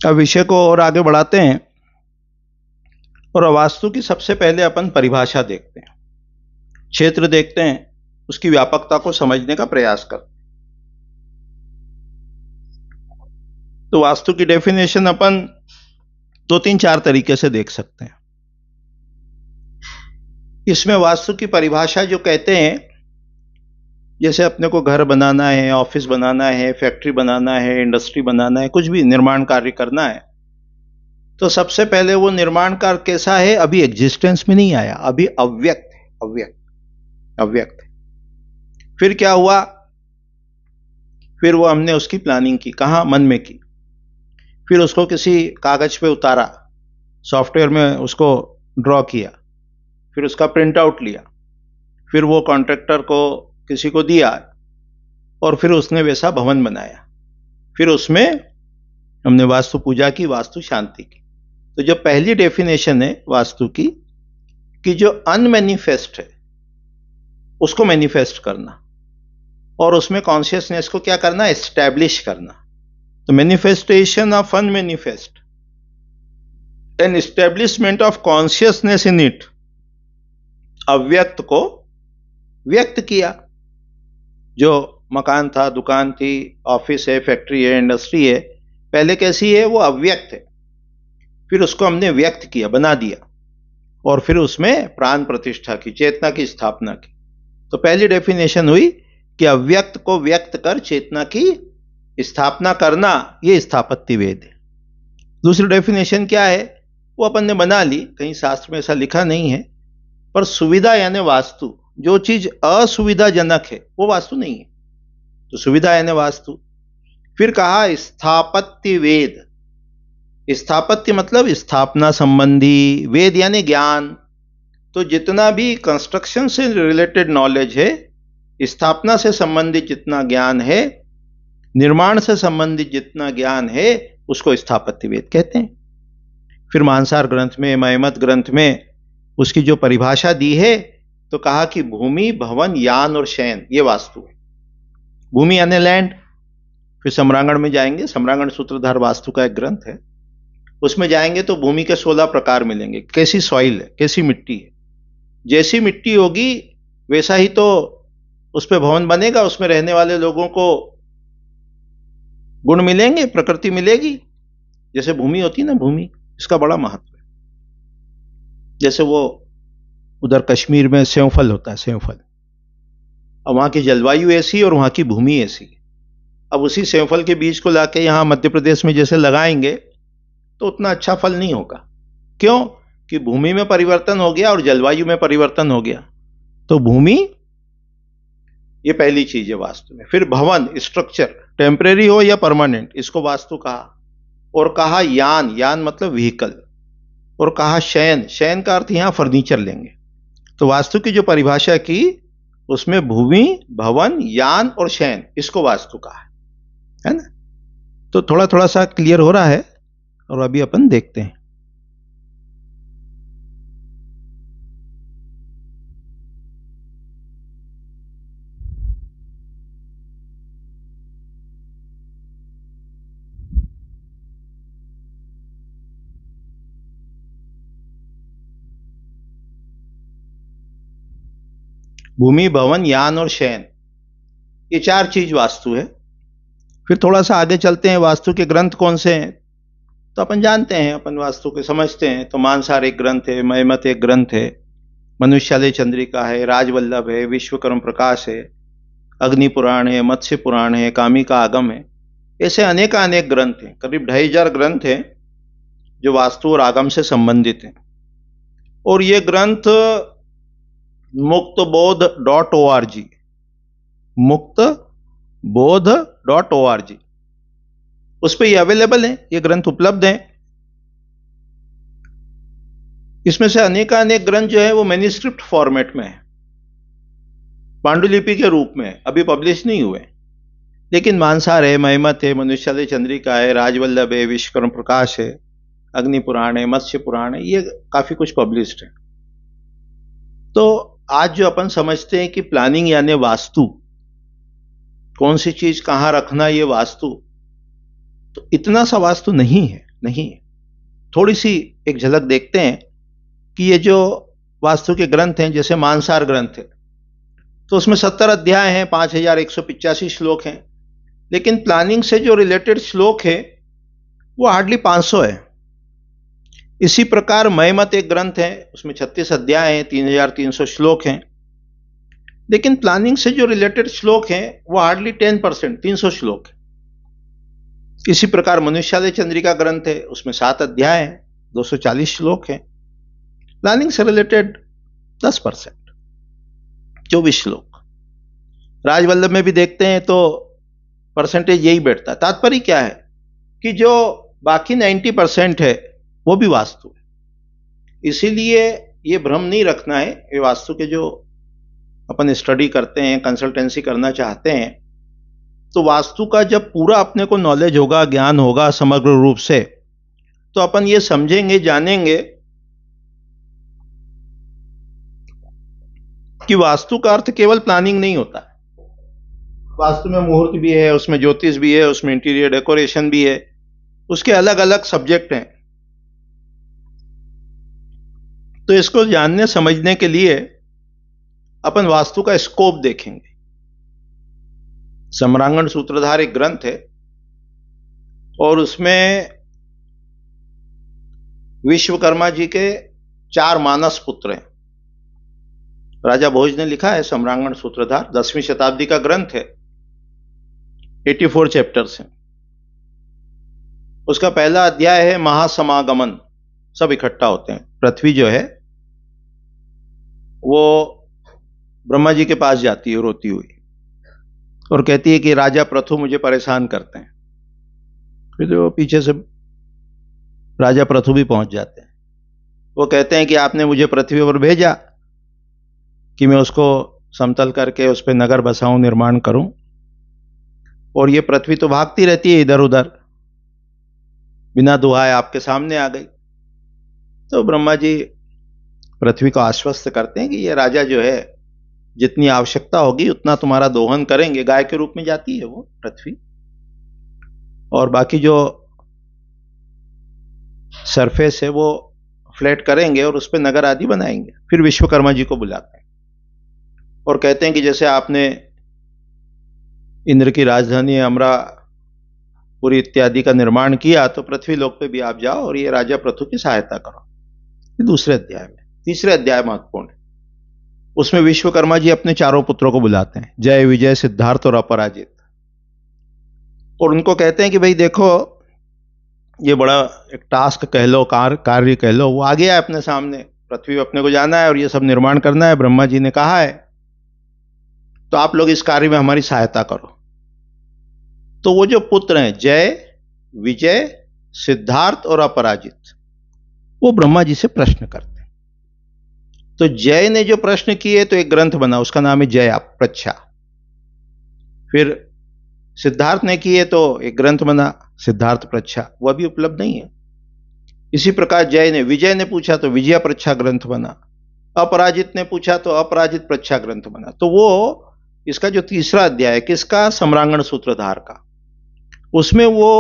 अब विषय को और आगे बढ़ाते हैं और वास्तु की सबसे पहले अपन परिभाषा देखते हैं, क्षेत्र देखते हैं, उसकी व्यापकता को समझने का प्रयास करते हैं। तो वास्तु की डेफिनेशन अपन 2-3-4 तरीके से देख सकते हैं। इसमें वास्तु की परिभाषा जो कहते हैं, जैसे अपने को घर बनाना है, ऑफिस बनाना है, फैक्ट्री बनाना है, इंडस्ट्री बनाना है, कुछ भी निर्माण कार्य करना है, तो सबसे पहले वो निर्माण कार्य कैसा है, अभी एग्जिस्टेंस में नहीं आया, अभी अव्यक्त है, अव्यक्त है। फिर क्या हुआ, फिर वो हमने उसकी प्लानिंग की, कहाँ, मन में की, फिर उसको किसी कागज पे उतारा, सॉफ्टवेयर में उसको ड्रॉ किया, फिर उसका प्रिंट आउट लिया, फिर वो कॉन्ट्रैक्टर को किसी को दिया और फिर उसने वैसा भवन बनाया, फिर उसमें हमने वास्तु पूजा की, वास्तु शांति की। तो जो पहली डेफिनेशन है वास्तु की, कि जो अनमैनिफेस्ट है उसको मैनिफेस्ट करना और उसमें कॉन्शियसनेस को क्या करना, एस्टैब्लिश करना। तो manifestation of unmanifest and establishment of consciousness in it, अव्यक्त को व्यक्त किया। जो मकान था, दुकान थी, ऑफिस है, फैक्ट्री है, इंडस्ट्री है, पहले कैसी है, वो अव्यक्त है, फिर उसको हमने व्यक्त किया, बना दिया, और फिर उसमें प्राण प्रतिष्ठा की, चेतना की स्थापना की। तो पहली डेफिनेशन हुई कि अव्यक्त को व्यक्त कर चेतना की स्थापना करना, ये स्थापत्य वेद है। दूसरी डेफिनेशन क्या है, वो अपन ने बना ली, कहीं शास्त्र में ऐसा लिखा नहीं है, पर सुविधा यानी वास्तु, जो चीज असुविधाजनक है वो वास्तु नहीं है, तो सुविधा यानी वास्तु। फिर कहा स्थापत्य वेद, स्थापत्य मतलब स्थापना संबंधी, वेद यानी ज्ञान। तो जितना भी कंस्ट्रक्शन से रिलेटेड नॉलेज है, स्थापना से संबंधित जितना ज्ञान है, निर्माण से संबंधित जितना ज्ञान है, उसको स्थापत्य वेद कहते हैं। फिर मानसार ग्रंथ में, मयमत ग्रंथ में उसकी जो परिभाषा दी है, तो कहा कि भूमि, भवन, यान और शयन, ये वास्तु है। भूमि यानी लैंड। फिर सम्रांगण में जाएंगे, सम्रांगण सूत्रधार वास्तु का एक ग्रंथ है, उसमें जाएंगे तो भूमि के 16 प्रकार मिलेंगे, कैसी सॉइल है, कैसी मिट्टी है, जैसी मिट्टी होगी वैसा ही तो उस पर भवन बनेगा, उसमें रहने वाले लोगों को गुण मिलेंगे, प्रकृति मिलेगी। जैसे भूमि होती है ना, भूमि, इसका बड़ा महत्व है। जैसे वो उधर कश्मीर में सेवफल होता है, सेवफल, और वहां की जलवायु ऐसी और वहां की भूमि ऐसी। अब उसी सेवफल के बीज को लाके यहां मध्य प्रदेश में जैसे लगाएंगे तो उतना अच्छा फल नहीं होगा। क्यों? कि भूमि में परिवर्तन हो गया और जलवायु में परिवर्तन हो गया। तो भूमि, ये पहली चीज है वास्तु में। फिर भवन, स्ट्रक्चर, टेम्परेरी हो या परमानेंट, इसको वास्तु कहा। और कहा यान, यान मतलब व्हीकल। और कहा शयन, शयन का अर्थ यहां फर्नीचर लेंगे। तो वास्तु की जो परिभाषा की, उसमें भूमि, भवन, यान और शयन, इसको वास्तु कहा है ना। तो थोड़ा थोड़ा सा क्लियर हो रहा है, और अभी अपन देखते हैं। भूमि, भवन, यान और शयन, ये 4 चीज वास्तु है। फिर थोड़ा सा आगे चलते हैं, वास्तु के ग्रंथ कौन से हैं, तो अपन जानते हैं, अपन वास्तु के समझते हैं। तो मानसार एक ग्रंथ है, मयमत एक ग्रंथ है, मनुष्यालय चंद्रिका है, राजवल्लभ है, विश्वकर्म प्रकाश है, अग्नि पुराण है, मत्स्य पुराण है, कामिका आगम है। ऐसे अनेक ग्रंथ हैं, करीब 2500 ग्रंथ हैं जो वास्तु और आगम से संबंधित हैं। और ये ग्रंथ मुक्तबोध.org, मुक्तबोध.org, उस पर ये अवेलेबल है, ये ग्रंथ उपलब्ध हैं। इसमें से अनेक ग्रंथ जो है वो मैन्युस्क्रिप्ट फॉर्मेट में है, पांडुलिपि के रूप में, अभी पब्लिश नहीं हुए। लेकिन मानसार है, मयमत है, मनुष्यालय चंद्रिका है, राजवल्लभ है, विश्वकर्म प्रकाश है, अग्नि पुराण है, मत्स्य पुराण है, ये काफी कुछ पब्लिश्ड है। तो आज जो अपन समझते हैं कि प्लानिंग यानी वास्तु, कौन सी चीज कहां रखना, ये वास्तु, तो इतना सा वास्तु नहीं है। नहीं। थोड़ी सी एक झलक देखते हैं कि ये जो वास्तु के ग्रंथ हैं, जैसे मानसार ग्रंथ है, तो उसमें 70 अध्याय हैं, 5185 श्लोक हैं, लेकिन प्लानिंग से जो रिलेटेड श्लोक है वो हार्डली 500 है। इसी प्रकार मयमत एक ग्रंथ है, उसमें 36 अध्याय हैं, 3300 श्लोक हैं, लेकिन प्लानिंग से जो रिलेटेड श्लोक हैं वो हार्डली 10%, 300 श्लोक है। इसी प्रकार मनुष्यालय चंद्रिका ग्रंथ है, उसमें 7 अध्याय हैं, 240 श्लोक हैं। प्लानिंग से रिलेटेड 10%, 24 श्लोक। राजवल्लभ में भी देखते हैं तो परसेंटेज यही बैठता है। तात्पर्य क्या है कि जो बाकी 90% है वो भी वास्तु है। इसीलिए ये भ्रम नहीं रखना है। ये वास्तु के जो अपन स्टडी करते हैं, कंसल्टेंसी करना चाहते हैं, तो वास्तु का जब पूरा अपने को नॉलेज होगा, ज्ञान होगा समग्र रूप से, तो अपन ये समझेंगे, जानेंगे कि वास्तु का अर्थ केवल प्लानिंग नहीं होता है। वास्तु में मुहूर्त भी है, उसमें ज्योतिष भी है, उसमें इंटीरियर डेकोरेशन भी है, उसके अलग अलग सब्जेक्ट हैं। तो इसको जानने समझने के लिए अपन वास्तु का स्कोप देखेंगे। सम्रांगण सूत्रधार एक ग्रंथ है और उसमें विश्वकर्मा जी के 4 मानस पुत्र हैं। राजा भोज ने लिखा है सम्रांगण सूत्रधार, 10वीं शताब्दी का ग्रंथ है, 84 चैप्टर्स हैं। उसका पहला अध्याय है महासमागमन, सब इकट्ठा होते हैं। पृथ्वी जो है वो ब्रह्मा जी के पास जाती है रोती हुई और कहती है कि राजा पृथु मुझे परेशान करते हैं। फिर वो पीछे से राजा पृथु भी पहुंच जाते हैं। वो कहते हैं कि आपने मुझे पृथ्वी पर भेजा कि मैं उसको समतल करके उस पर नगर बसाऊं, निर्माण करूं, और ये पृथ्वी तो भागती रहती है इधर उधर, बिना दुहाए आपके सामने आ गई। तो ब्रह्मा जी पृथ्वी को आश्वस्त करते हैं कि ये राजा जो है जितनी आवश्यकता होगी उतना तुम्हारा दोहन करेंगे। गाय के रूप में जाती है वो पृथ्वी, और बाकी जो सरफेस है वो फ्लैट करेंगे और उस पर नगर आदि बनाएंगे। फिर विश्वकर्मा जी को बुलाते हैं और कहते हैं कि जैसे आपने इंद्र की राजधानी अमरापुरी इत्यादि का निर्माण किया, तो पृथ्वी लोक पे भी आप जाओ और ये राजा पृथु की सहायता करो। ये दूसरे अध्याय में। तीसरे अध्याय महत्वपूर्ण है। उसमें विश्वकर्मा जी अपने 4 पुत्रों को बुलाते हैं, जय, विजय, सिद्धार्थ और अपराजित, और उनको कहते हैं कि भाई देखो, ये बड़ा एक टास्क कह लो, कार्य कह लो, वो आ गया है अपने सामने। पृथ्वी पे अपने को जाना है और ये सब निर्माण करना है। ब्रह्मा जी ने कहा है तो आप लोग इस कार्य में हमारी सहायता करो। तो वो जो पुत्र हैं जय, विजय, सिद्धार्थ और अपराजित, वो ब्रह्मा जी से प्रश्न करते हैं। तो जय ने जो प्रश्न किए तो एक ग्रंथ बना, उसका नाम है जय प्रच्छा। फिर सिद्धार्थ ने किए तो एक ग्रंथ बना, सिद्धार्थ प्रच्छा, वह भी उपलब्ध नहीं है। इसी प्रकार विजय ने पूछा तो विजय प्रच्छा ग्रंथ बना। अपराजित ने पूछा तो अपराजित प्रच्छा ग्रंथ बना। तो वो इसका जो तीसरा अध्याय है किसका, सम्रांगण सूत्रधार का, उसमें वो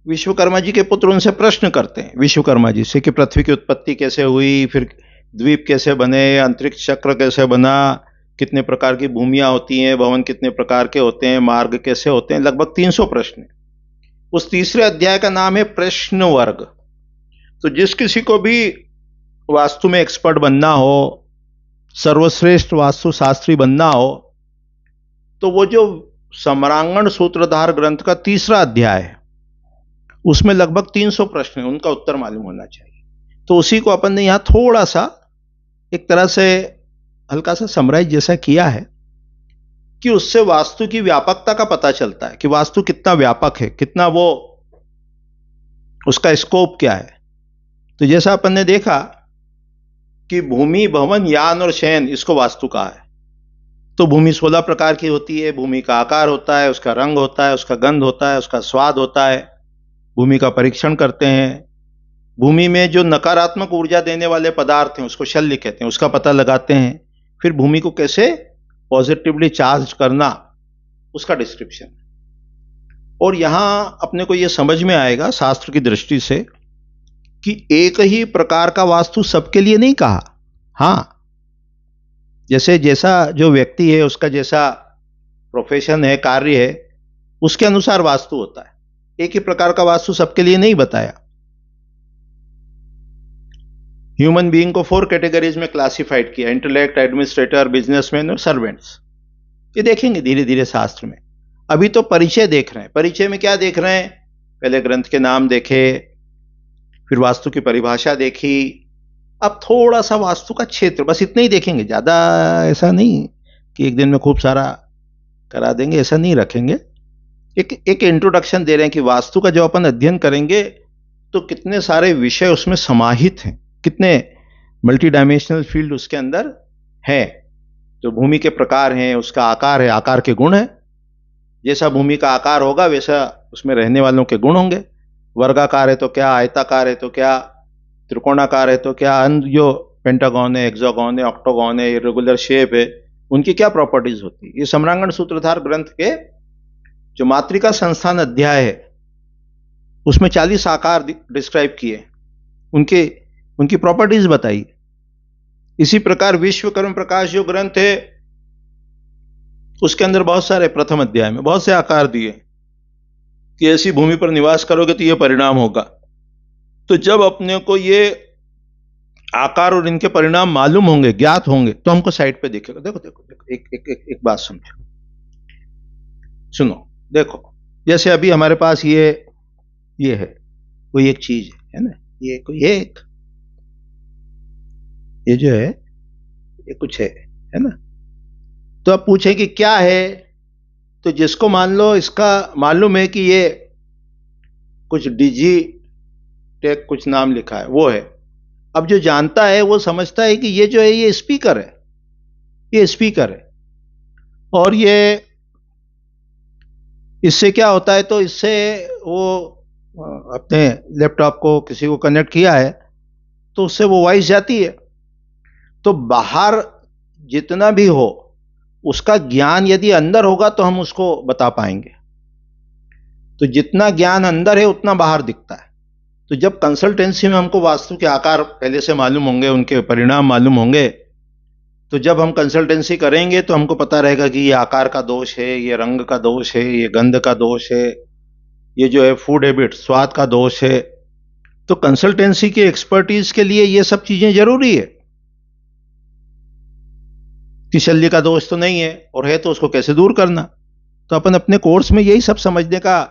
विश्वकर्मा जी के पुत्र उनसे प्रश्न करते हैं विश्वकर्मा जी से कि पृथ्वी की उत्पत्ति कैसे हुई, फिर द्वीप कैसे बने, अंतरिक्ष चक्र कैसे बना, कितने प्रकार की भूमियां होती हैं, भवन कितने प्रकार के होते हैं, मार्ग कैसे होते हैं, लगभग 300 प्रश्न। उस तीसरे अध्याय का नाम है प्रश्न वर्ग। तो जिस किसी को भी वास्तु में एक्सपर्ट बनना हो, सर्वश्रेष्ठ वास्तु शास्त्री बनना हो, तो वो जो सम्रांगण सूत्रधार ग्रंथ का तीसरा अध्याय है उसमें लगभग 300 प्रश्न हैं, उनका उत्तर मालूम होना चाहिए। तो उसी को अपन ने यहां थोड़ा सा एक तरह से हल्का सा समराइज जैसा किया है कि उससे वास्तु की व्यापकता का पता चलता है कि वास्तु कितना व्यापक है, कितना वो उसका स्कोप क्या है। तो जैसा अपन ने देखा कि भूमि, भवन, यान और शयन, इसको वास्तु कहा है। तो भूमि 16 प्रकार की होती है। भूमि का आकार होता है, उसका रंग होता है, उसका गंध होता है, उसका स्वाद होता है। भूमि का परीक्षण करते हैं। भूमि में जो नकारात्मक ऊर्जा देने वाले पदार्थ हैं उसको शल्य कहते हैं, उसका पता लगाते हैं। फिर भूमि को कैसे पॉजिटिवली चार्ज करना, उसका डिस्क्रिप्शन। और यहां अपने को यह समझ में आएगा शास्त्र की दृष्टि से कि एक ही प्रकार का वास्तु सबके लिए नहीं कहा। हां, जैसे जैसा जो व्यक्ति है, उसका जैसा प्रोफेशन है, कार्य है, उसके अनुसार वास्तु होता है। एक ही प्रकार का वास्तु सबके लिए नहीं बताया। ह्यूमन बीइंग को 4 कैटेगरीज में क्लासिफाइड किया: इंटेलेक्ट, एडमिनिस्ट्रेटर, बिजनेसमैन और सर्वेंट्स। ये देखेंगे धीरे धीरे शास्त्र में। अभी तो परिचय देख रहे हैं। परिचय में क्या देख रहे हैं? पहले ग्रंथ के नाम देखे, फिर वास्तु की परिभाषा देखी, अब थोड़ा सा वास्तु का क्षेत्र, बस इतना ही देखेंगे। ज्यादा ऐसा नहीं कि एक दिन में खूब सारा करा देंगे, ऐसा नहीं रखेंगे। एक इंट्रोडक्शन दे रहे हैं कि वास्तु का जब अपन अध्ययन करेंगे तो कितने सारे विषय उसमें समाहित हैं, कितने मल्टी डायमेंशनल फील्ड उसके अंदर है। तो भूमि के प्रकार हैं, उसका आकार है, आकार के गुण है। जैसा भूमि का आकार होगा वैसा उसमें रहने वालों के गुण होंगे। वर्गाकार है तो क्या, आयताकार है तो क्या, त्रिकोणाकार है तो क्या, जो पेंटागन है, हेक्सागन है, ऑक्टोगन है, इरेगुलर शेप है, उनकी क्या प्रॉपर्टीज होती है। ये सम्रांगण सूत्रधार ग्रंथ के जो मातृका संस्थान अध्याय है उसमें 40 आकार डिस्क्राइब किए, उनकी प्रॉपर्टीज बताई। इसी प्रकार विश्वकर्म प्रकाश जो ग्रंथ है उसके अंदर बहुत सारे, प्रथम अध्याय में बहुत से आकार दिए कि ऐसी भूमि पर निवास करोगे तो यह परिणाम होगा। तो जब अपने को ये आकार और इनके परिणाम मालूम होंगे, ज्ञात होंगे, तो हमको साइड पे दिखेगा। देखो देखो देखो, एक बात समझो, सुनो। देखो, जैसे अभी हमारे पास ये है, कोई एक चीज है ना, ये कोई एक, ये जो है ये कुछ है ना। तो अब पूछे कि क्या है, तो जिसको मान लो इसका मालूम है कि ये कुछ डिजी टेक कुछ नाम लिखा है, वो है। अब जो जानता है वो समझता है कि ये जो है ये स्पीकर है, ये स्पीकर है। और ये इससे क्या होता है, तो इससे वो अपने लैपटॉप को किसी को कनेक्ट किया है तो उससे वो वॉइस जाती है। तो बाहर जितना भी हो उसका ज्ञान यदि अंदर होगा तो हम उसको बता पाएंगे। तो जितना ज्ञान अंदर है उतना बाहर दिखता है। तो जब कंसल्टेंसी में हमको वास्तु के आकार पहले से मालूम होंगे, उनके परिणाम मालूम होंगे, तो जब हम कंसल्टेंसी करेंगे तो हमको पता रहेगा कि ये आकार का दोष है, ये रंग का दोष है, ये गंध का दोष है, ये जो है फूड हैबिट, स्वाद का दोष है। तो कंसल्टेंसी की एक्सपर्टीज के लिए ये सब चीजें जरूरी है कि शल्य का दोष तो नहीं है, और है तो उसको कैसे दूर करना। तो अपन अपने कोर्स में यही सब समझने का,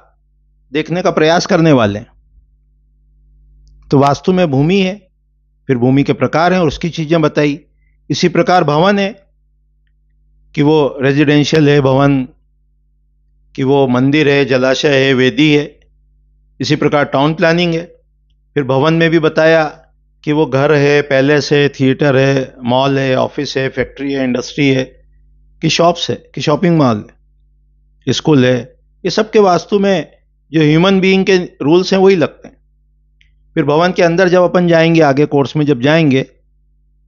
देखने का प्रयास करने वाले हैं। तो वास्तु में भूमि है, फिर भूमि के प्रकार हैं और उसकी चीजें बताई। इसी प्रकार भवन है कि वो रेजिडेंशियल है भवन, कि वो मंदिर है, जलाशय है, वेदी है। इसी प्रकार टाउन प्लानिंग है, फिर भवन में भी बताया कि वो घर है, पैलेस है, थिएटर है, मॉल है, ऑफिस है, फैक्ट्री है, इंडस्ट्री है, कि शॉप्स है, कि शॉपिंग मॉल है, स्कूल है। ये सब के वास्तु में जो ह्यूमन बीइंग के रूल्स हैं वही लगते हैं। फिर भवन के अंदर जब अपन जाएंगे, आगे कोर्स में जब जाएंगे,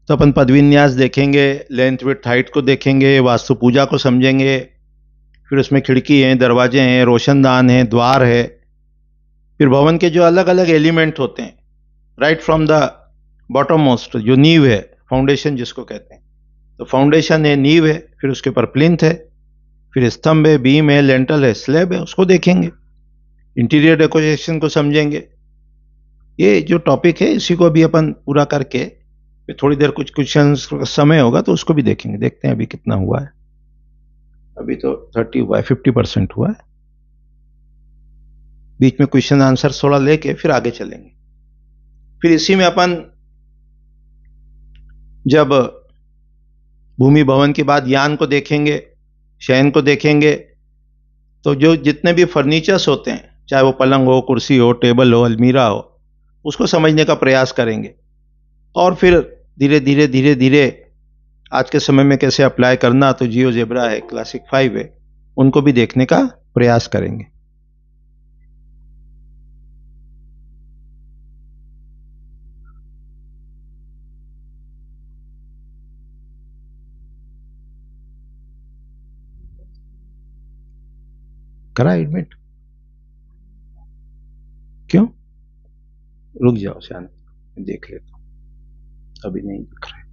तो अपन पद विन्यास देखेंगे, लेंथ विड्थ हाइट को देखेंगे, वास्तु पूजा को समझेंगे। फिर उसमें खिड़की हैं, दरवाजे हैं, रोशनदान है, द्वार है। फिर भवन के जो अलग अलग एलिमेंट होते हैं, right from the bottom most, जो नींव है, फाउंडेशन जिसको कहते हैं। तो फाउंडेशन है, नींव है, फिर उसके ऊपर प्लिंथ है, फिर स्तंभ है, बीम है, लेंटल है, स्लैब है, उसको देखेंगे। इंटीरियर डेकोरेशन को समझेंगे। ये जो टॉपिक है इसी को अभी अपन पूरा करके फिर थोड़ी देर कुछ क्वेश्चन समय होगा तो उसको भी देखेंगे। देखते हैं अभी कितना हुआ है। अभी तो 30 हुआ है, 50% हुआ है। बीच में क्वेश्चन आंसर थोड़ा लेके फिर आगे चलेंगे। फिर इसी में अपन जब भूमि भवन के बाद यान को देखेंगे, शयन को देखेंगे, तो जो जितने भी फर्नीचर्स होते हैं, चाहे वो पलंग हो, कुर्सी हो, टेबल हो, अलमीरा हो, उसको समझने का प्रयास करेंगे। और फिर धीरे धीरे धीरे धीरे आज के समय में कैसे अप्लाई करना, तो जियोजेब्रा है, क्लासिक 5 है, उनको भी देखने का प्रयास करेंगे। करा एडमिट? रुक जाओ शांत, देख लेता हूँ। अभी नहीं दिख रहा है।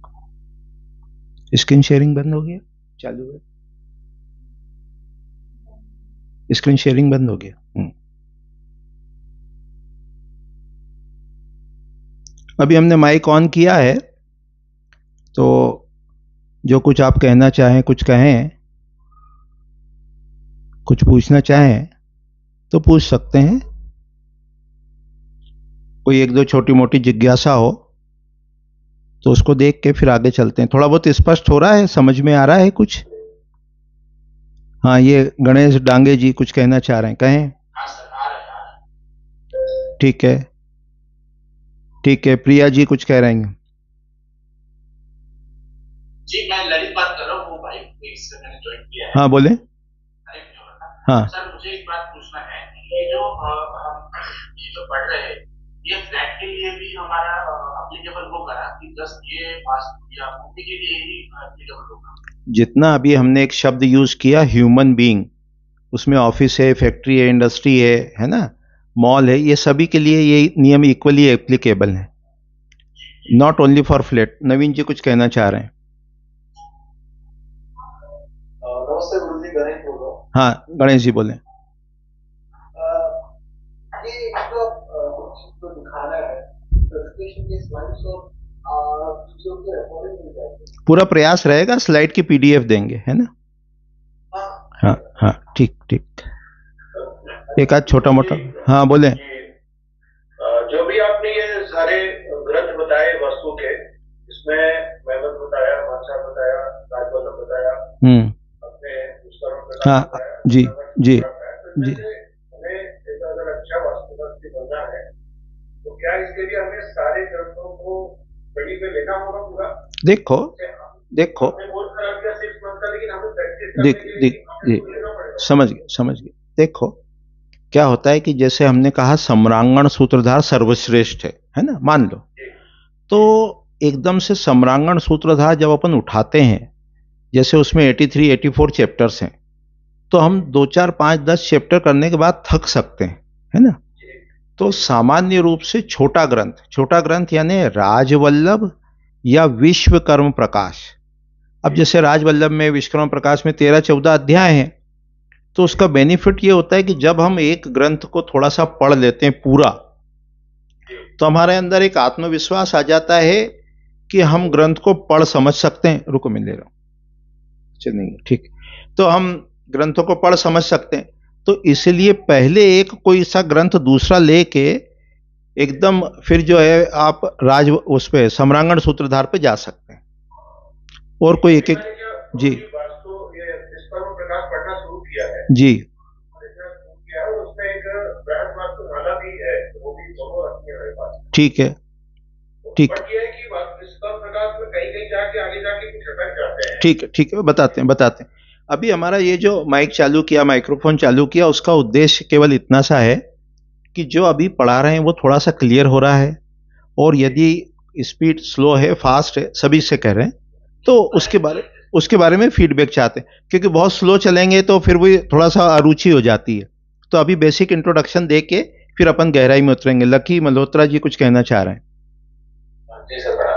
स्क्रीन शेयरिंग बंद हो गया, चालू है? स्क्रीन शेयरिंग बंद हो गया। अभी हमने माइक ऑन किया है, तो जो कुछ आप कहना चाहें, कुछ कहें, कुछ पूछना चाहें तो पूछ सकते हैं। कोई एक दो छोटी मोटी जिज्ञासा हो तो उसको देख के फिर आगे चलते हैं। थोड़ा बहुत स्पष्ट हो रहा है, समझ में आ रहा है कुछ? हाँ, ये गणेश डांगे जी कुछ कहना चाह रहे हैं, कहें। ठीक है, ठीक है। प्रिया जी कुछ कह रहे हैं। जी, मैं ललित बात कर रहा हूँ, वो भाई इससे मैंने ज्वाइन किया है। हाँ बोले। हाँ सर, मुझे एक बात पूछना है, ये जो हम ये जो पढ़ रहे हैं, ये फ्लैट के लिए भी हमारा एप्लीकेबल होगा ना, कि जस्ट ये वास्तु या मूवी के लिए ही एप्लीकेबल होगा? जितना अभी हमने एक शब्द यूज किया ह्यूमन बीइंग, उसमें ऑफिस है, फैक्ट्री है, इंडस्ट्री है ना, मॉल है, ये सभी के लिए ये नियम इक्वली एप्लीकेबल है, नॉट ओनली फॉर फ्लैट। नवीन जी कुछ कहना चाह रहे हैं। नमस्ते गुरु जी, गणेश बोल रहा हूँ। हाँ, गणेश जी बोले। ये जो दिखाना है प्रेजेंटेशन के स्लाइड्स और वीडियो के रिकॉर्डिंग मिल जाएगी? पूरा प्रयास रहेगा, स्लाइड की पीडीएफ देंगे, है ना? हाँ हाँ, ठीक ठीक। एक आध छोटा मोटा। हाँ बोले। जो भी आपने ये सारे ग्रंथ बताए वास्तु के, इसमें मैमत बताया, मानसा बताया, राजवल्लभ बताया, अपने हाँ जी जी जी। हमें अगर अच्छा वास्तुशास्त्री बनना है तो क्या इसके लिए हमें सारे ग्रंथों को स्टडी में लेना होगा पूरा? देखो देखो, समझ गए। देखो क्या होता है कि जैसे हमने कहा सम्रांगण सूत्रधार सर्वश्रेष्ठ है ना, मान लो, तो एकदम से सम्रांगण सूत्रधार जब अपन उठाते हैं, जैसे उसमें 83 84 चैप्टर्स हैं, तो हम 2 4 5 10 चैप्टर करने के बाद थक सकते हैं, है ना? तो सामान्य रूप से छोटा ग्रंथ यानी राजवल्लभ या विश्वकर्म प्रकाश। अब जैसे राजवल्लभ में, विश्वकर्म प्रकाश में 13 14 अध्याय हैं, तो उसका बेनिफिट ये होता है कि जब हम एक ग्रंथ को थोड़ा सा पढ़ लेते हैं पूरा, तो हमारे अंदर एक आत्मविश्वास आ जाता है कि हम ग्रंथ को पढ़ समझ सकते हैं। रुको, मैं ले रहा हूं, चलेंगे, ठीक। तो हम ग्रंथों को पढ़ समझ सकते हैं, तो इसलिए पहले एक कोई सा ग्रंथ दूसरा लेके एकदम फिर जो है आप उस पे सम्रांगण सूत्रधार पे जा सकते हैं, और कोई एक एक। जी जी, ठीक है, ठीक, ठीक है, बताते हैं। अभी हमारा ये जो माइक चालू किया, माइक्रोफोन चालू किया, उसका उद्देश्य केवल इतना सा है कि जो अभी पढ़ा रहे हैं वो थोड़ा सा क्लियर हो रहा है, और यदि स्पीड स्लो है, फास्ट है, सभी से कह रहे हैं, तो उसके बारे में फीडबैक चाहते हैं, क्योंकि बहुत स्लो चलेंगे तो फिर वो थोड़ा सा अरुचि हो जाती है। तो अभी बेसिक इंट्रोडक्शन दे के फिर अपन गहराई में उतरेंगे। लकी मल्होत्रा जी कुछ कहना चाह रहे हैं।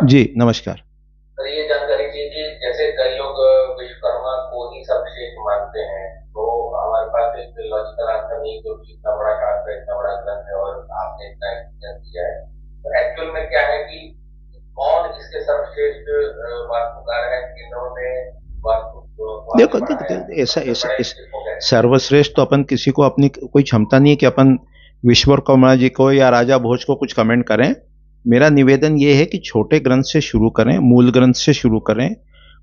जी नमस्कार। सर, ये जानकारी चाहिए कि जैसे कई लोग विश्वकर्मा को ही सर्वश्रेष्ठ मानते हैं, तो हमारे पास एक लॉजिकल आंसर नहीं, क्योंकि इतना बड़ा शास्त्र, इतना बड़ा ग्रंथ है और आपने इतना एक्सपीरियंस दिया है, तो एक्चुअल में क्या है कि कौन इसके सर्वश्रेष्ठ वास्तुकार है, जिन्होंने देखो ऐसा सर्वश्रेष्ठ तो अपन किसी को, अपनी कोई क्षमता नहीं है कि अपन विश्वकर्मा जी को या राजा भोज को कुछ कमेंट करें। मेरा निवेदन ये है कि छोटे ग्रंथ से शुरू करें, मूल ग्रंथ से शुरू करें,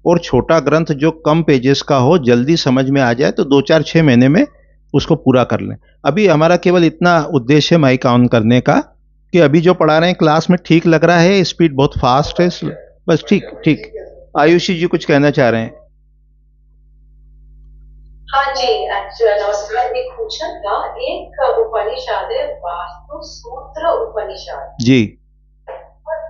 और छोटा ग्रंथ जो कम पेजेस का हो, जल्दी समझ में आ जाए, तो 2 4 6 महीने में उसको पूरा कर लें। अभी हमारा केवल इतना उद्देश्य है माइक ऑन करने का, कि अभी जो पढ़ा रहे हैं क्लास में ठीक लग रहा है, स्पीड बहुत फास्ट है, बस ठीक। आयुषी जी कुछ कहना चाह रहे हैं। हाँ जी, नमस्कार। एक क्वेश्चन था, एक उपनिषद है वास्तु सूत्र उपनिषद जी,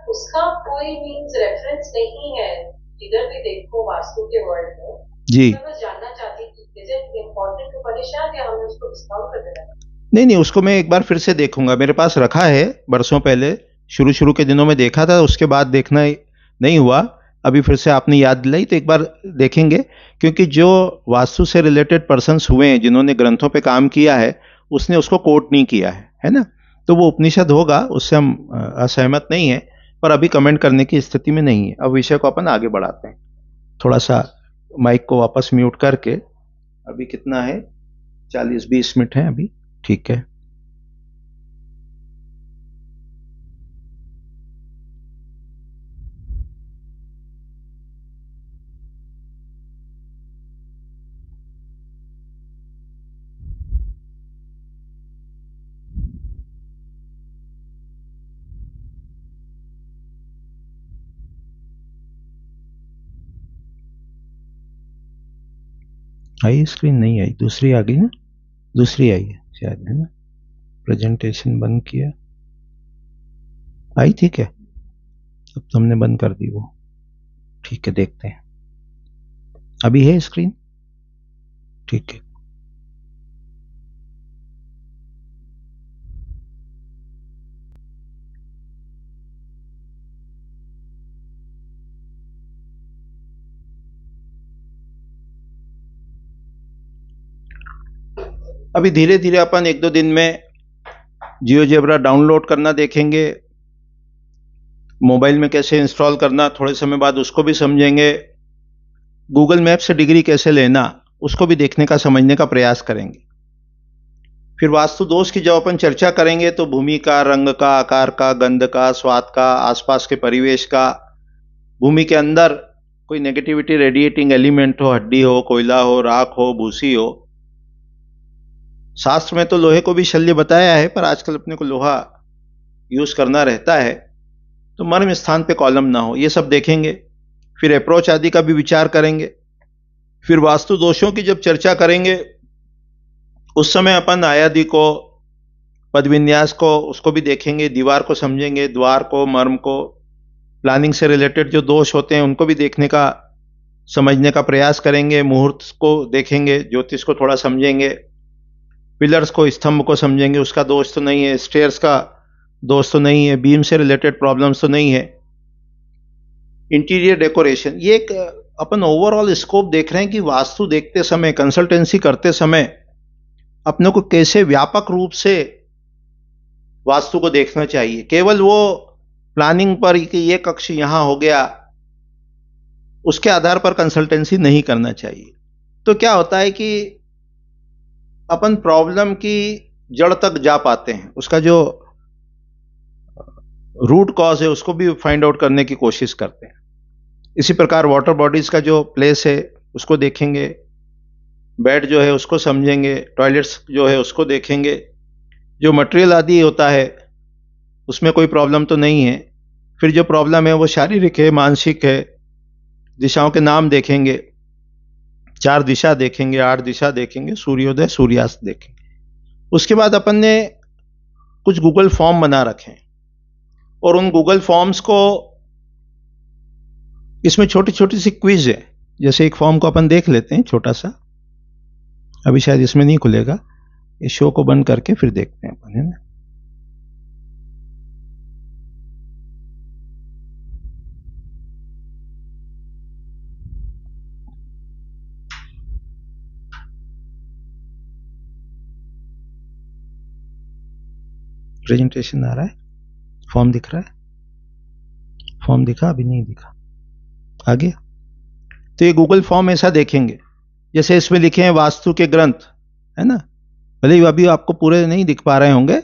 उसका कोई मीन्स रेफरेंस नहीं है, जिधर भी देखो वास्तु के वर्ड में जी। मैं बस जानना चाहती थी, इज इट इम्पोर्टेंट उपनिषद या हमें उसको डिस्काउंट कर देना? नहीं, उसको मैं एक बार फिर से देखूंगा, मेरे पास रखा है बरसों पहले, शुरू शुरू के दिनों में देखा था, उसके बाद देखना नहीं हुआ। अभी फिर से आपने याद दिलाई तो एक बार देखेंगे, क्योंकि जो वास्तु से रिलेटेड पर्सन्स हुए हैं जिन्होंने ग्रंथों पे काम किया है, उसने उसको कोट नहीं किया है ना। तो वो उपनिषद होगा, उससे हम असहमत नहीं है, पर अभी कमेंट करने की स्थिति में नहीं है। अब विषय को अपन आगे बढ़ाते हैं। थोड़ा सा माइक को वापस म्यूट करके, अभी कितना है, 40-20 मिनट है अभी, ठीक है। आई स्क्रीन नहीं आई, दूसरी आ गई ना, दूसरी आई है शायद, है ना। प्रेजेंटेशन बंद किया, आई, ठीक है। अब तो हमने बंद कर दी वो, ठीक है। देखते हैं अभी है स्क्रीन, ठीक है। अभी धीरे धीरे अपन 1-2 दिन में जियोजेब्रा डाउनलोड करना देखेंगे, मोबाइल में कैसे इंस्टॉल करना थोड़े समय बाद उसको भी समझेंगे, गूगल मैप से डिग्री कैसे लेना उसको भी देखने का, समझने का प्रयास करेंगे। फिर वास्तु दोष की जब अपन चर्चा करेंगे तो भूमि का, रंग का, आकार का, गंध का, स्वाद का, आसपास के परिवेश का, भूमि के अंदर कोई नेगेटिविटी रेडिएटिंग एलिमेंट हो, हड्डी हो, कोयला हो, राख हो, भूसी हो। शास्त्र में तो लोहे को भी शल्य बताया है, पर आजकल अपने को लोहा यूज करना रहता है, तो मर्म स्थान पे कॉलम ना हो, ये सब देखेंगे। फिर अप्रोच आदि का भी विचार करेंगे। फिर वास्तु दोषों की जब चर्चा करेंगे उस समय अपन आयादी को, पदविन्यास को, उसको भी देखेंगे, दीवार को समझेंगे, द्वार को, मर्म को, प्लानिंग से रिलेटेड जो दोष होते हैं उनको भी देखने का, समझने का प्रयास करेंगे। मुहूर्त को देखेंगे, ज्योतिष को थोड़ा समझेंगे, पिलर्स को, स्तंभ को समझेंगे, उसका दोष तो नहीं है, स्टेयर्स का दोष तो नहीं है, बीम से रिलेटेड प्रॉब्लम्स तो नहीं है, इंटीरियर डेकोरेशन। ये एक अपन ओवरऑल स्कोप देख रहे हैं कि वास्तु देखते समय, कंसल्टेंसी करते समय अपने को कैसे व्यापक रूप से वास्तु को देखना चाहिए। केवल वो प्लानिंग पर कि ये कक्ष यहां हो गया, उसके आधार पर कंसल्टेंसी नहीं करना चाहिए। तो क्या होता है कि अपन प्रॉब्लम की जड़ तक जा पाते हैं, उसका जो रूट कॉज है उसको भी फाइंड आउट करने की कोशिश करते हैं। इसी प्रकार वाटर बॉडीज का जो प्लेस है उसको देखेंगे, बेड जो है उसको समझेंगे, टॉयलेट्स जो है उसको देखेंगे, जो मटेरियल आदि होता है उसमें कोई प्रॉब्लम तो नहीं है। फिर जो प्रॉब्लम है वो शारीरिक है, मानसिक है, दिशाओं के नाम देखेंगे, 4 दिशा देखेंगे, 8 दिशा देखेंगे, सूर्योदय सूर्यास्त देखेंगे। उसके बाद अपन ने कुछ गूगल फॉर्म बना रखे हैं और उन गूगल फॉर्म्स को, इसमें छोटी छोटी सी क्विज है। जैसे एक फॉर्म को अपन देख लेते हैं छोटा सा, अभी शायद इसमें नहीं खुलेगा, इस शो को बंद करके फिर देखते हैं अपन, है ना। प्रेजेंटेशन आ रहा है, फॉर्म दिख रहा है, फॉर्म दिखा, अभी नहीं दिखा, आ गया। तो ये गूगल फॉर्म ऐसा देखेंगे, जैसे इसमें लिखे हैं वास्तु के ग्रंथ, है ना। भले ही अभी आपको पूरे नहीं दिख पा रहे होंगे,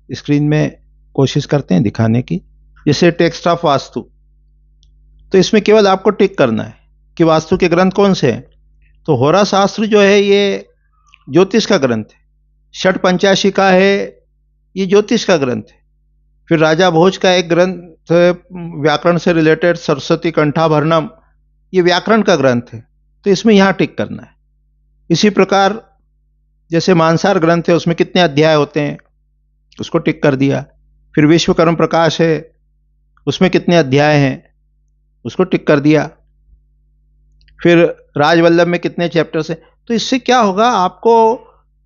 स्क्रीन में कोशिश करते हैं दिखाने की। जैसे टेक्स्ट ऑफ वास्तु, तो इसमें केवल आपको टिक करना है कि वास्तु के ग्रंथ कौन से हैं। तो होरा शास्त्र जो है ये ज्योतिष का ग्रंथ है, षट पंचाशिका है ये ज्योतिष का ग्रंथ है। फिर राजा भोज का एक ग्रंथ व्याकरण से रिलेटेड, सरस्वती कंठाभरणम, ये व्याकरण का ग्रंथ है, तो इसमें यहां टिक करना है। इसी प्रकार जैसे मानसार ग्रंथ है, उसमें कितने अध्याय होते हैं, उसको टिक कर दिया। फिर विश्वकर्म प्रकाश है, उसमें कितने अध्याय हैं, उसको टिक कर दिया। फिर राजवल्लभ में कितने चैप्टर्स हैं। तो इससे क्या होगा, आपको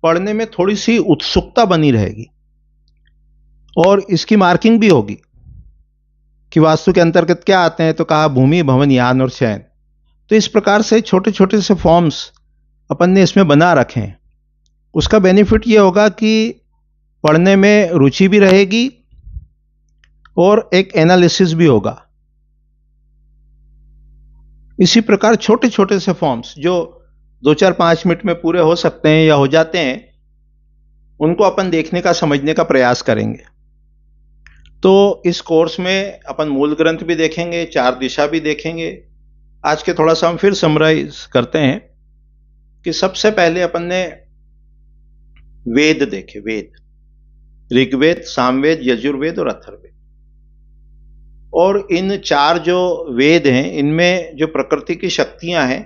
पढ़ने में थोड़ी सी उत्सुकता बनी रहेगी और इसकी मार्किंग भी होगी। कि वास्तु के अंतर्गत क्या आते हैं, तो कहा भूमि, भवन, यान और शयन। तो इस प्रकार से छोटे छोटे से फॉर्म्स अपन ने इसमें बना रखे हैं। उसका बेनिफिट ये होगा कि पढ़ने में रुचि भी रहेगी और एक एनालिसिस भी होगा। इसी प्रकार छोटे छोटे से फॉर्म्स जो 2-4-5 मिनट में पूरे हो सकते हैं या हो जाते हैं, उनको अपन देखने का, समझने का प्रयास करेंगे। तो इस कोर्स में अपन मूल ग्रंथ भी देखेंगे, 4 दिशा भी देखेंगे। आज के थोड़ा सा हम फिर समराइज करते हैं कि सबसे पहले अपन ने वेद देखे, वेद, ऋग्वेद, सामवेद, यजुर्वेद और अथर्ववेद। और इन 4 जो वेद हैं, इनमें जो प्रकृति की शक्तियां हैं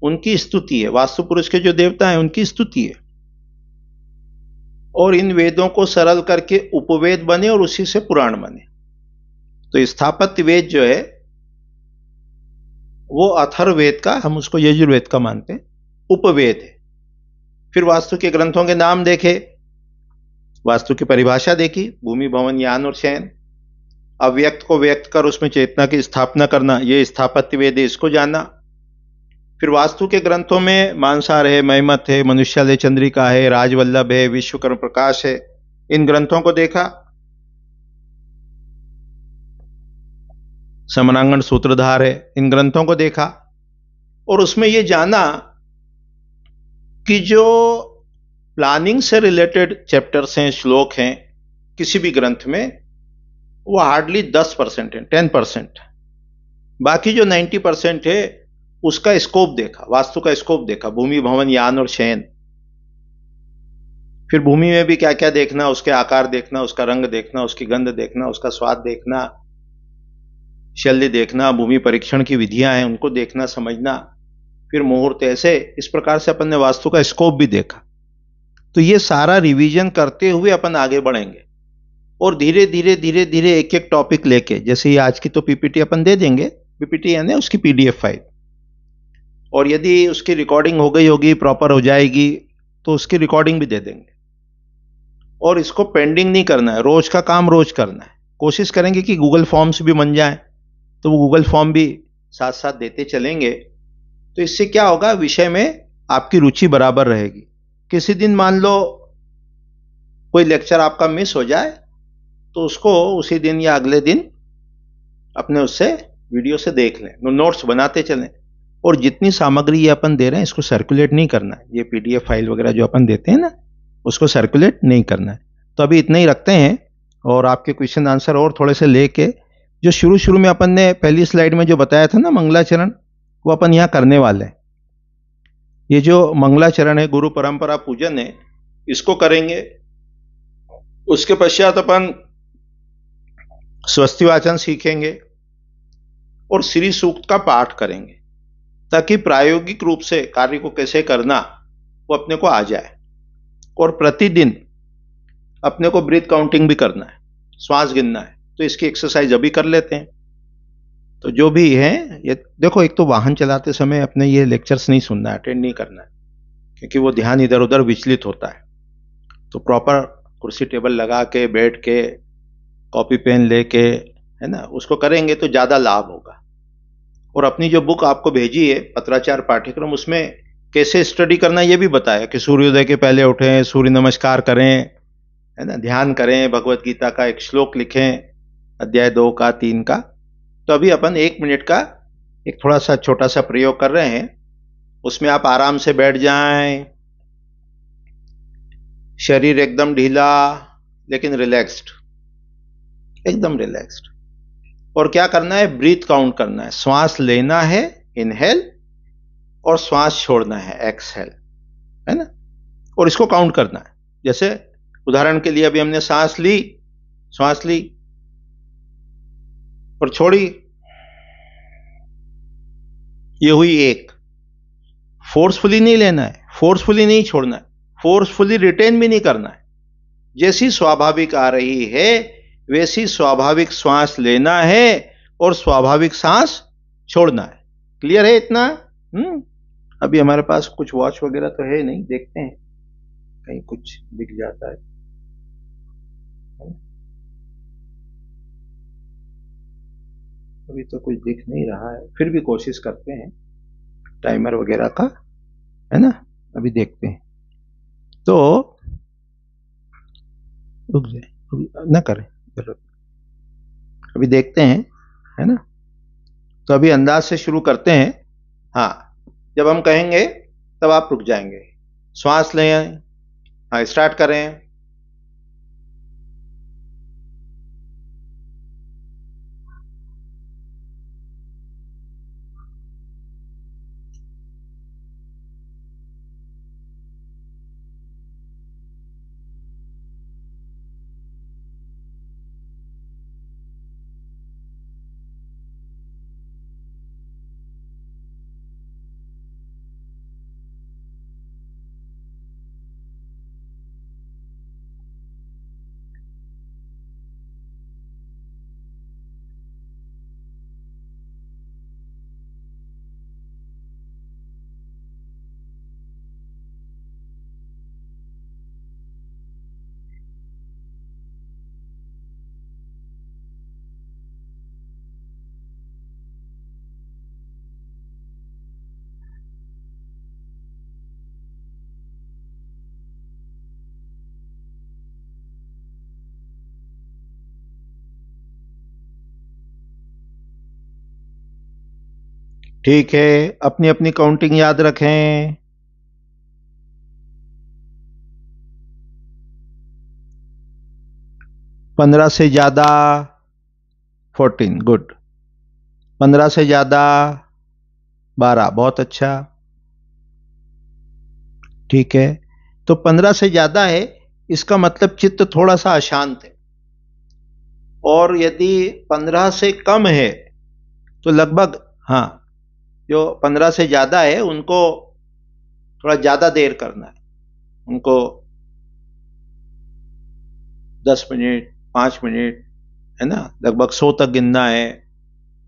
उनकी स्तुति है, वास्तु पुरुष के जो देवता हैं उनकी स्तुति है। और इन वेदों को सरल करके उपवेद बने और उसी से पुराण बने। तो स्थापत्य वेद जो है वो अथर्ववेद का, हम उसको यजुर्वेद का मानते हैं, उपवेद है। फिर वास्तु के ग्रंथों के नाम देखे, वास्तु की परिभाषा देखी, भूमि, भवन, यान और शयन। अव्यक्त को व्यक्त कर उसमें चेतना की स्थापना करना, ये स्थापत्य वेद है, इसको जाना। फिर वास्तु के ग्रंथों में मानसार है, महिमत है, मनुष्यालय चंद्रिका है, राजवल्लभ है, विश्वकर्म प्रकाश है, इन ग्रंथों को देखा। समरांगण सूत्रधार है, इन ग्रंथों को देखा। और उसमें यह जाना कि जो प्लानिंग से रिलेटेड चैप्टर्स हैं, श्लोक हैं किसी भी ग्रंथ में, वो हार्डली 10% है, 10%। बाकी जो 90% है उसका स्कोप देखा, वास्तु का स्कोप देखा, भूमि, भवन, यान और शयन। फिर भूमि में भी क्या क्या देखना, उसके आकार देखना, उसका रंग देखना, उसकी गंध देखना, उसका स्वाद देखना, शल्य देखना, भूमि परीक्षण की विधियां हैं उनको देखना, समझना। फिर मुहूर्त, ऐसे इस प्रकार से अपन ने वास्तु का स्कोप भी देखा। तो ये सारा रिवीजन करते हुए अपन आगे बढ़ेंगे और धीरे धीरे धीरे धीरे एक एक टॉपिक लेके, जैसे ये आज की तो पीपीटी अपन दे देंगे, पीपीटी यानी उसकी पीडीएफ फाइल, और यदि उसकी रिकॉर्डिंग हो गई होगी, प्रॉपर हो जाएगी, तो उसकी रिकॉर्डिंग भी दे देंगे। और इसको पेंडिंग नहीं करना है, रोज का काम रोज करना है। कोशिश करेंगे कि गूगल फॉर्म्स भी बन जाएं, तो वो गूगल फॉर्म भी साथ साथ देते चलेंगे। तो इससे क्या होगा, विषय में आपकी रुचि बराबर रहेगी। किसी दिन मान लो कोई लेक्चर आपका मिस हो जाए, तो उसको उसी दिन या अगले दिन अपने उससे वीडियो से देख लें, नोट्स बनाते चलें। और जितनी सामग्री ये अपन दे रहे हैं इसको सर्कुलेट नहीं करना है। ये पीडीएफ फाइल वगैरह जो अपन देते हैं ना, उसको सर्कुलेट नहीं करना है। तो अभी इतना ही रखते हैं, और आपके क्वेश्चन आंसर और थोड़े से लेके, जो शुरू शुरू में अपन ने पहली स्लाइड में जो बताया था ना मंगलाचरण, वो अपन यहाँ करने वाले हैं। ये जो मंगलाचरण है, गुरु परंपरा पूजन है, इसको करेंगे। उसके पश्चात अपन स्वस्ति वाचन सीखेंगे और श्री सूक्त का पाठ करेंगे, ताकि प्रायोगिक रूप से कार्य को कैसे करना वो अपने को आ जाए। और प्रतिदिन अपने को ब्रीथ काउंटिंग भी करना है, श्वास गिनना है। तो इसकी एक्सरसाइज अभी कर लेते हैं। तो जो भी है ये देखो, एक तो वाहन चलाते समय अपने ये लेक्चर्स नहीं सुनना है, अटेंड नहीं करना है, क्योंकि वो ध्यान इधर उधर विचलित होता है। तो प्रॉपर कुर्सी टेबल लगा के, बैठ के, कॉपी पेन लेके, है ना, उसको करेंगे तो ज्यादा लाभ होगा। और अपनी जो बुक आपको भेजी है पत्राचार पाठ्यक्रम, उसमें कैसे स्टडी करना ये भी बताया कि सूर्योदय के पहले उठें, सूर्य नमस्कार करें, है ना, ध्यान करें, भगवत गीता का एक श्लोक लिखें, अध्याय 2 का 3 का। तो अभी अपन 1 मिनट का एक थोड़ा सा छोटा सा प्रयोग कर रहे हैं। उसमें आप आराम से बैठ जाएं, शरीर एकदम ढीला लेकिन रिलैक्स्ड, एकदम रिलैक्स्ड। और क्या करना है, ब्रीथ काउंट करना है। श्वास लेना है इनहेल, और श्वास छोड़ना है एक्सहेल, है ना। और इसको काउंट करना है। जैसे उदाहरण के लिए अभी हमने सांस ली, श्वास ली और छोड़ी, ये हुई 1। फोर्सफुली नहीं लेना है, फोर्सफुली नहीं छोड़ना है, फोर्सफुली रिटेन भी नहीं करना है। जैसी स्वाभाविक आ रही है वैसी स्वाभाविक श्वास लेना है और स्वाभाविक सांस छोड़ना है। क्लियर है इतना? अभी हमारे पास कुछ वॉच वगैरह तो है नहीं, देखते हैं कहीं कुछ दिख जाता है। अभी तो कुछ दिख नहीं रहा है, फिर भी कोशिश करते हैं टाइमर वगैरह का, है ना। अभी देखते हैं, तो रुक जाए, ना करें जरूरत, अभी देखते हैं, है ना। तो अभी अंदाज से शुरू करते हैं। हाँ, जब हम कहेंगे तब आप रुक जाएंगे, श्वास लें। हाँ, स्टार्ट करें। ठीक है, अपनी अपनी काउंटिंग याद रखें। 15 से ज्यादा 14, गुड। 15 से ज्यादा 12, बहुत अच्छा। ठीक है, तो 15 से ज्यादा है, इसका मतलब चित्त थोड़ा सा अशांत है। और यदि 15 से कम है तो लगभग, हाँ, जो 15 से ज्यादा है उनको थोड़ा ज्यादा देर करना है, उनको 10 मिनट 5 मिनट, है ना, लगभग 100 तक गिनना है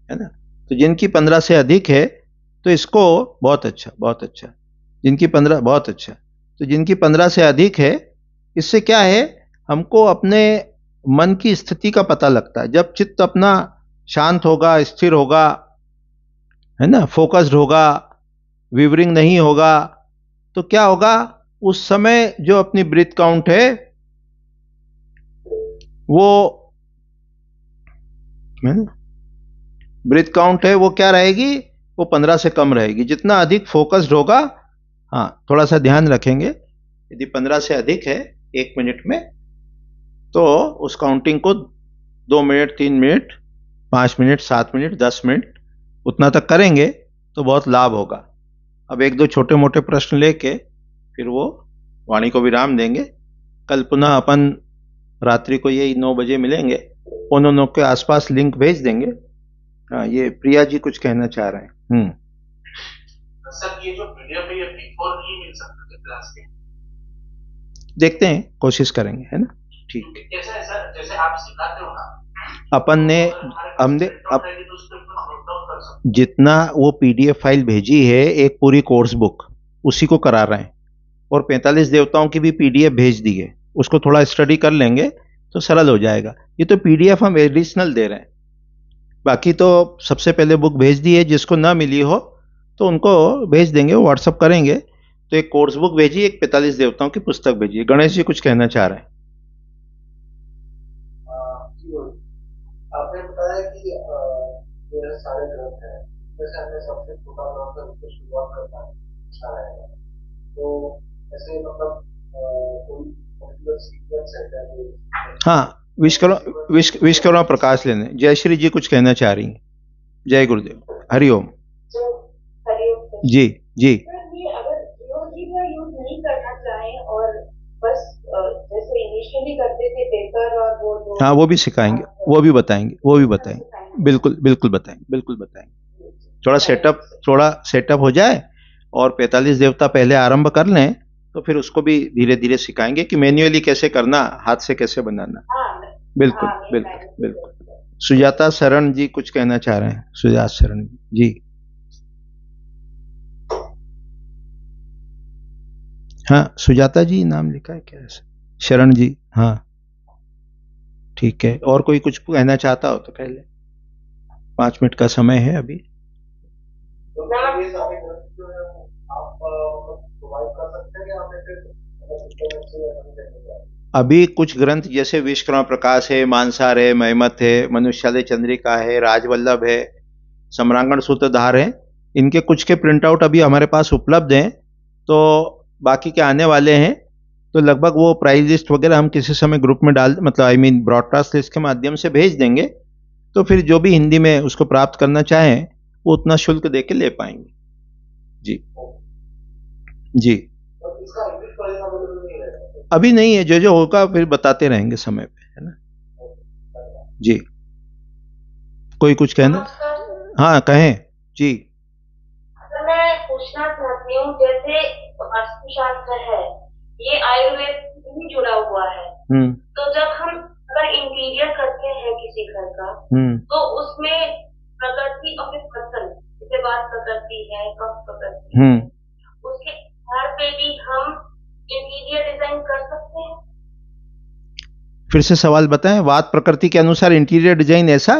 ना। तो जिनकी 15 से अधिक है तो इसको, बहुत अच्छा बहुत अच्छा, जिनकी 15, बहुत अच्छा। तो जिनकी 15 से अधिक है, इससे क्या है, हमको अपने मन की स्थिति का पता लगता है। जब चित्त अपना शांत होगा, स्थिर होगा, है ना, फोकस्ड होगा, विवरिंग नहीं होगा, तो क्या होगा, उस समय जो अपनी ब्रीथ काउंट है वो, है ना, ब्रीथ काउंट है वो क्या रहेगी, वो 15 से कम रहेगी। जितना अधिक फोकस्ड होगा, हाँ, थोड़ा सा ध्यान रखेंगे, यदि 15 से अधिक है 1 मिनट में, तो उस काउंटिंग को 2 minute 3 minute 5 minute 7 minute 10 minute उतना तक करेंगे तो बहुत लाभ होगा। अब एक दो छोटे मोटे प्रश्न लेके फिर वो वाणी को विराम देंगे। कल पुनः अपन रात्रि को यही 9 बजे मिलेंगे। 9:15 के आसपास लिंक भेज देंगे। हाँ, ये प्रिया जी कुछ कहना चाह रहे हैं। सर, ये जो पीडीएफ है ये बिफोर नहीं मिल सकता क्लास के? देखते हैं, कोशिश करेंगे, है ना। ठीक, कैसा है सर, जैसे आप सिखाते हो ना, अपन ने, हमने अब जितना वो पीडीएफ फाइल भेजी है, एक पूरी कोर्स बुक, उसी को करा रहे हैं, और 45 देवताओं की भी पीडीएफ भेज दी है, उसको थोड़ा स्टडी कर लेंगे तो सरल हो जाएगा। ये तो पीडीएफ हम एडिशनल दे रहे हैं, बाकी तो सबसे पहले बुक भेज दी है। जिसको ना मिली हो तो उनको भेज देंगे, व्हाट्सअप करेंगे। तो एक कोर्स बुक भेजी, एक 45 देवताओं की पुस्तक भेजी। गणेश जी कुछ कहना चाह रहे हैं। आपने बताया कि ये सारे ग्रंथ हैं, जैसे हमने सबसे छोटा ग्रंथ है उसको शुरुआत करना अच्छा रहेगा, तो ऐसे मतलब कोई पर्टिकुलर सीक्वेंस है क्या? हाँ, विश्वकर्मा प्रकाश लेने। जयश्री जी कुछ कहना चाह रही हैं। जय गुरुदेव, हरिओम। जी जी, अगर जी का यूज नहीं करना चाहें और बस जैसे इनिशियली करते थे पेपर और वो, हाँ, वो भी सिखाएंगे, वो भी बताएंगे, बिल्कुल बिल्कुल बताएंगे। थोड़ा सेटअप हो जाए और 45 देवता पहले आरंभ कर लें, तो फिर उसको भी धीरे धीरे सिखाएंगे कि मैन्युअली कैसे करना, हाथ से कैसे बनाना। बिल्कुल बिल्कुल बिल्कुल। सुजाता शरण जी कुछ कहना चाह रहे हैं। सुजाता शरण जी, हाँ, सुजाता जी नाम लिखा है क्या ऐसे? शरण जी, हाँ, ठीक है। और कोई कुछ कहना चाहता हो तो कह ले। 5 मिनट का समय है अभी। तो ये सारे ग्रंथ जो है वो आप प्रोवाइड कर सकते हैं या हमें फिर अभी कुछ ग्रंथ जैसे विश्वकर्मा प्रकाश है, मानसार है, महिमत है, मनुष्यालय चंद्रिका है, राजवल्लभ है, सम्रांगण सूत्रधार है, इनके कुछ के प्रिंट आउट अभी हमारे पास उपलब्ध हैं, तो बाकी के आने वाले हैं। तो लगभग वो प्राइस लिस्ट वगैरह हम किसी समय ग्रुप में डाल, मतलब ब्रॉडकास्ट लिस्ट के माध्यम से भेज देंगे, तो फिर जो भी हिंदी में उसको प्राप्त करना चाहें वो उतना शुल्क दे के ले पाएंगे। जी जी, अभी नहीं है, जो होगा फिर बताते रहेंगे समय पे, है ना जी। कोई कुछ कहना? हाँ कहें जी। मैं पूछना चाहती हूँ, जैसे वास्तुशास्त्र है ये आयुर्वेद से भी जुड़ा हुआ है, तो जब हम अगर इंटीरियर करते हैं किसी घर का, तो उसमें प्रकृति और फिर फसल, जैसे बात प्रकृति है, कफ प्रकृति, उसके आधार पे भी हम इंटीरियर डिजाइन कर सकते हैं? फिर से सवाल बताएं। वात प्रकृति के अनुसार इंटीरियर डिजाइन ऐसा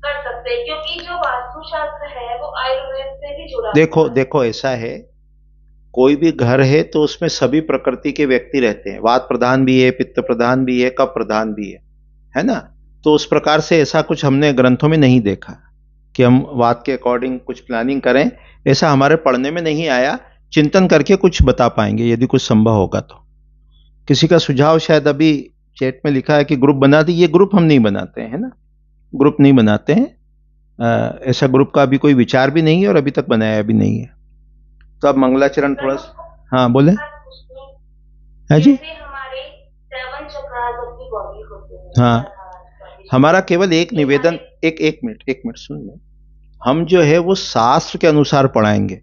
कर सकते हैं, क्योंकि जो वास्तुशास्त्र है वो आयुर्वेद से भी जुड़ा। देखो ऐसा है, कोई भी घर है तो उसमें सभी प्रकृति के व्यक्ति रहते हैं, वात प्रधान भी है, पित्त प्रधान भी है, कफ प्रधान भी है ना। तो उस प्रकार से ऐसा कुछ हमने ग्रंथों में नहीं देखा कि हम वात के अकॉर्डिंग कुछ प्लानिंग करें, ऐसा हमारे पढ़ने में नहीं आया। चिंतन करके कुछ बता पाएंगे यदि कुछ संभव होगा तो। किसी का सुझाव शायद अभी चैट में लिखा है कि ग्रुप बना दी, ये ग्रुप हम नहीं बनाते हैं, है ना, ग्रुप नहीं बनाते हैं, ऐसा ग्रुप का अभी कोई विचार भी नहीं है और अभी तक बनाया भी नहीं है। तो अब मंगलाचरण थोड़ा, हाँ बोले। है जी, हमारे 7 चक्रास अपनी बॉडी होते हैं। हाँ, हमारा केवल एक निवेदन, एक मिनट सुन लें। हम जो है वो शास्त्र के अनुसार पढ़ाएंगे।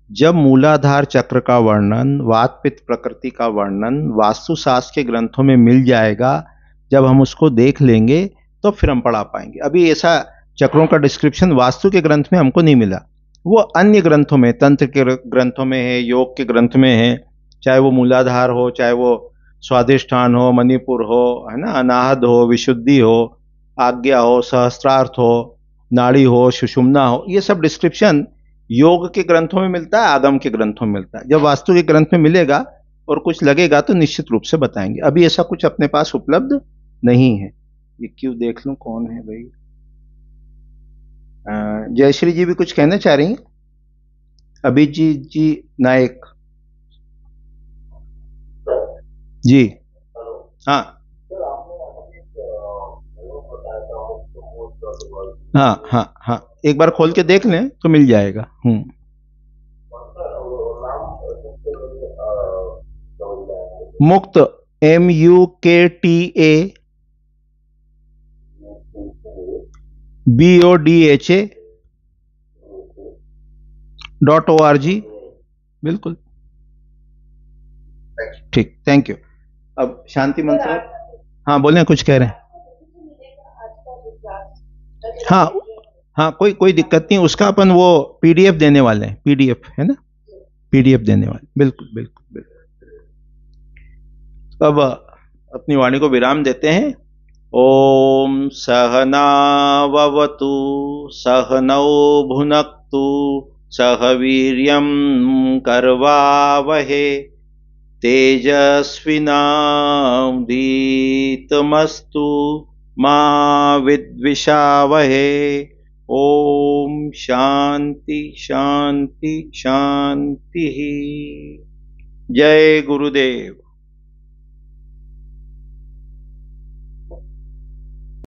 जब मूलाधार चक्र का वर्णन, वात पित्त प्रकृति का वर्णन वास्तु शास्त्र के ग्रंथों में मिल जाएगा, जब हम उसको देख लेंगे तो फिर हम पढ़ा पाएंगे। अभी ऐसा चक्रों का डिस्क्रिप्शन वास्तु के ग्रंथ में हमको नहीं मिला, वो अन्य ग्रंथों में, तंत्र के ग्रंथों में है, योग के ग्रंथ में है, चाहे वो मूलाधार हो, चाहे वो स्वादिष्ठान हो, मणिपुर हो, है ना, अनाहद हो, विशुद्धि हो, आज्ञा हो, सहस्त्रार्थ हो, नाड़ी हो, सुषुम्ना हो, ये सब डिस्क्रिप्शन योग के ग्रंथों में मिलता है, आगम के ग्रंथों में मिलता है। जब वास्तु के ग्रंथ में मिलेगा और कुछ लगेगा तो निश्चित रूप से बताएंगे। अभी ऐसा कुछ अपने पास उपलब्ध नहीं है। ये क्यों देख लूं कौन है भाई। जयश्री जी भी कुछ कहना चाह रही हैं? अभिजीत जी नायक जी, हाँ हाँ, एक बार खोल के देख लें तो मिल जाएगा। मुक्त, MUKTA BODHA.org, बिल्कुल ठीक, थैंक यू। अब शांति मंत्र, हाँ बोले, कुछ कह रहे हैं? हाँ कोई दिक्कत नहीं, उसका अपन वो PDF देने वाले हैं, PDF है ना, PDF देने वाले, बिल्कुल। अब अपनी वाणी को विराम देते हैं। ओम सहनाववतु सहनौ भुनक्तु सह वीर्यं करवावहे तेजस्विनावधीतमस्तु मा विद्विषावहे। ओम शांति शांति शांति। जय गुरुदेव।